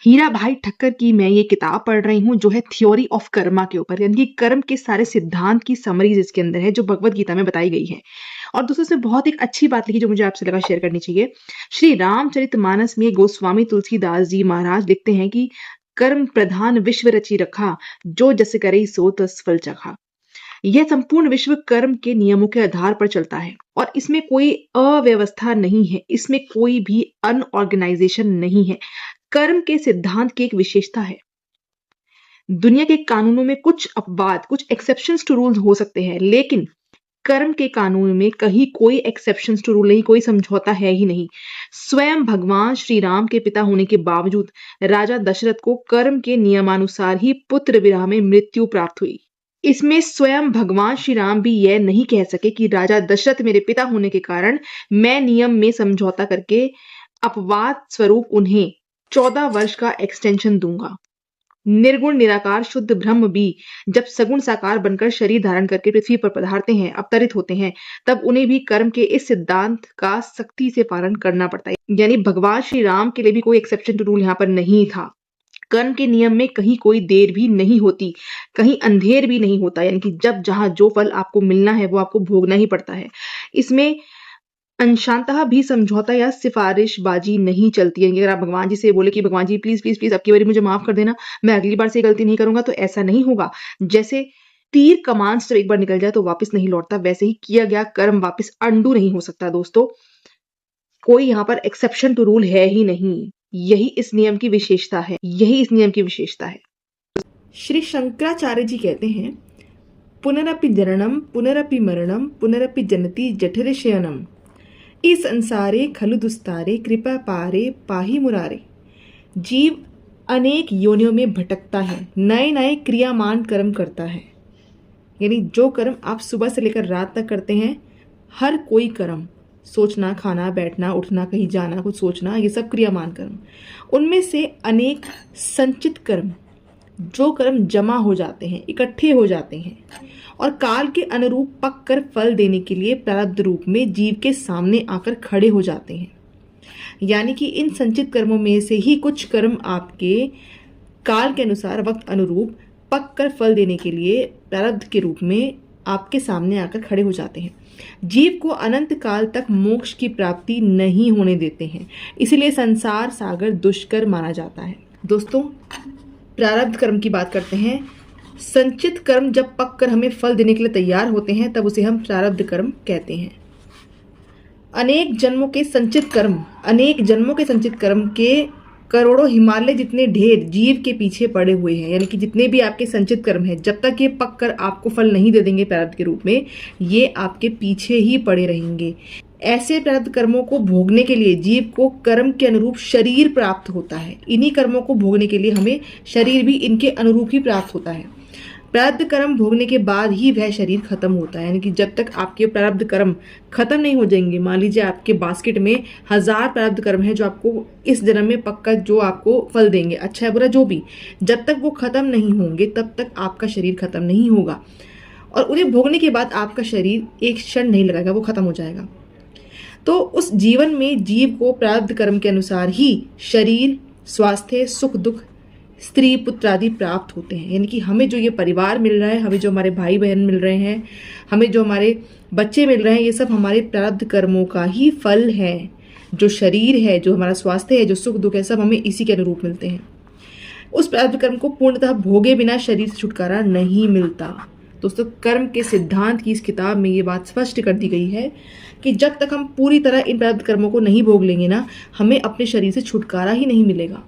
हीरा भाई ठक्कर की मैं ये किताब पढ़ रही हूँ जो है थ्योरी ऑफ कर्मा के ऊपर, यानी कि कर्म के सारे सिद्धांत की समरी जिसके अंदर है, जो भगवत गीता में बताई गई है। और दोस्तों इसमें बहुत एक अच्छी बात लिखी जो मुझे आपसे लगा शेयर करनी चाहिए। श्री रामचरितमानस में गोस्वामी तुलसीदास जी महाराज लिखते हैं कि कर्म प्रधान विश्व रची रखा, जो जस करे सो तस फल चखा। यह संपूर्ण विश्व कर्म के नियमों के आधार पर चलता है और इसमें कोई अव्यवस्था नहीं है, इसमें कोई भी अनऑर्गेनाइजेशन नहीं है। कर्म के सिद्धांत की एक विशेषता है। दुनिया के कानूनों में कुछ अपवाद, कुछ एक्सेप्शंस टू रूल्स हो सकते हैं, लेकिन कर्म के कानून में कहीं कोई एक्सेप्शंस टू रूल नहीं, कोई समझौता है ही नहीं। स्वयं भगवान श्री राम के पिता होने के बावजूद राजा दशरथ को कर्म के नियमानुसार ही पुत्र विरह में मृत्यु प्राप्त हुई। इसमें स्वयं भगवान श्री राम भी यह नहीं कह सके कि राजा दशरथ मेरे पिता होने के कारण मैं नियम में समझौता करके अपवाद स्वरूप उन्हें 14 वर्ष का एक्सटेंशन दूंगा। निर्गुण निराकार शुद्ध ब्रह्म भी जब सगुण साकार बनकर शरीर धारण करके पृथ्वी पर पधारते हैं, अवतरित होते हैं, तब उन्हें भी कर्म के इस सिद्धांत का सख्ती से पालन करना पड़ता है। यानी भगवान श्री राम के लिए भी कोई एक्सेप्शन टू रूल यहाँ पर नहीं था। कर्म के नियम में कहीं कोई देर भी नहीं होती, कहीं अंधेर भी नहीं होता, यानी कि जब जहां जो फल आपको मिलना है वो आपको भोगना ही पड़ता है। इसमें अंशांतः भी समझौता या सिफारिशबाजी नहीं चलती है। अगर आप भगवान जी से बोले कि भगवान जी प्लीज प्लीज प्लीज अब की बारी मुझे माफ कर देना, मैं अगली बार से गलती नहीं करूंगा, तो ऐसा नहीं होगा। जैसे तीर कमान से एक बार निकल जाए तो वापस नहीं लौटता, वैसे ही किया गया कर्म वापस अंडू नहीं हो सकता। दोस्तों कोई यहाँ पर एक्सेप्शन टू रूल है ही नहीं। यही इस नियम की विशेषता है, यही इस नियम की विशेषता है। श्री शंकराचार्य जी कहते हैं, पुनरपि जननम पुनरपि मरणम पुनरपि जनति जठरे शयनम, इस संसारे खलु दुस्तारे कृपा पारे पाही मुरारे। जीव अनेक योनियों में भटकता है, नए नए क्रियामान कर्म करता है। यानी जो कर्म आप सुबह से लेकर रात तक करते हैं, हर कोई कर्म, सोचना, खाना, बैठना, उठना, कहीं जाना, कुछ सोचना, ये सब क्रियामान कर्म। उनमें से अनेक संचित कर्म, जो कर्म जमा हो जाते हैं, इकट्ठे हो जाते हैं और काल के अनुरूप पक कर फल देने के लिए प्रारब्ध रूप में जीव के सामने आकर खड़े हो जाते हैं। यानी कि इन संचित कर्मों में से ही कुछ कर्म आपके काल के अनुसार वक्त अनुरूप पक कर फल देने के लिए प्रारब्ध के रूप में आपके सामने आकर खड़े हो जाते हैं। जीव को अनंत काल तक मोक्ष की प्राप्ति नहीं होने देते हैं, इसलिए संसार सागर दुष्कर माना जाता है। दोस्तों प्रारब्ध कर्म की बात करते हैं। संचित कर्म जब पक कर हमें फल देने के लिए तैयार होते हैं तब उसे हम प्रारब्ध कर्म कहते हैं। अनेक जन्मों के संचित कर्म के करोड़ों हिमालय जितने ढेर जीव के पीछे पड़े हुए हैं। यानी कि जितने भी आपके संचित कर्म हैं, जब तक ये पक कर आपको फल नहीं दे देंगे प्रारब्ध के रूप में, ये आपके पीछे ही पड़े रहेंगे। ऐसे प्रारब्ध कर्मों को भोगने के लिए जीव को कर्म के अनुरूप शरीर प्राप्त होता है। इन्हीं कर्मों को भोगने के लिए हमें शरीर भी इनके अनुरूप ही प्राप्त होता है। प्रारब्ध कर्म भोगने के बाद ही वह शरीर खत्म होता है। यानी कि जब तक आपके प्रारब्ध कर्म खत्म नहीं हो जाएंगे, मान लीजिए आपके बास्केट में 1000 प्रारब्ध कर्म है जो आपको इस जन्म में पक्का जो आपको फल देंगे, अच्छा है बुरा जो भी, जब तक वो खत्म नहीं होंगे तब तक आपका शरीर खत्म नहीं होगा। और उन्हें भोगने के बाद आपका शरीर एक क्षण नहीं लगेगा, वो खत्म हो जाएगा। तो उस जीवन में जीव को प्रारब्ध कर्म के अनुसार ही शरीर, स्वास्थ्य, सुख दुख, स्त्री पुत्र आदि प्राप्त होते हैं। यानी कि हमें जो ये परिवार मिल रहा है, हमें जो हमारे भाई बहन मिल रहे हैं, हमें जो हमारे बच्चे मिल रहे हैं, ये सब हमारे प्रारब्ध कर्मों का ही फल है। जो शरीर है, जो हमारा स्वास्थ्य है, जो सुख दुख है, सब हमें इसी के अनुरूप मिलते हैं। उस प्रारब्ध कर्म को पूर्णतः भोगे बिना शरीर से छुटकारा नहीं मिलता। दोस्तों कर्म के सिद्धांत की इस किताब में ये बात स्पष्ट कर दी गई है कि जब तक हम पूरी तरह इन प्रारब्ध कर्मों को नहीं भोग लेंगे ना, हमें अपने शरीर से छुटकारा ही नहीं मिलेगा।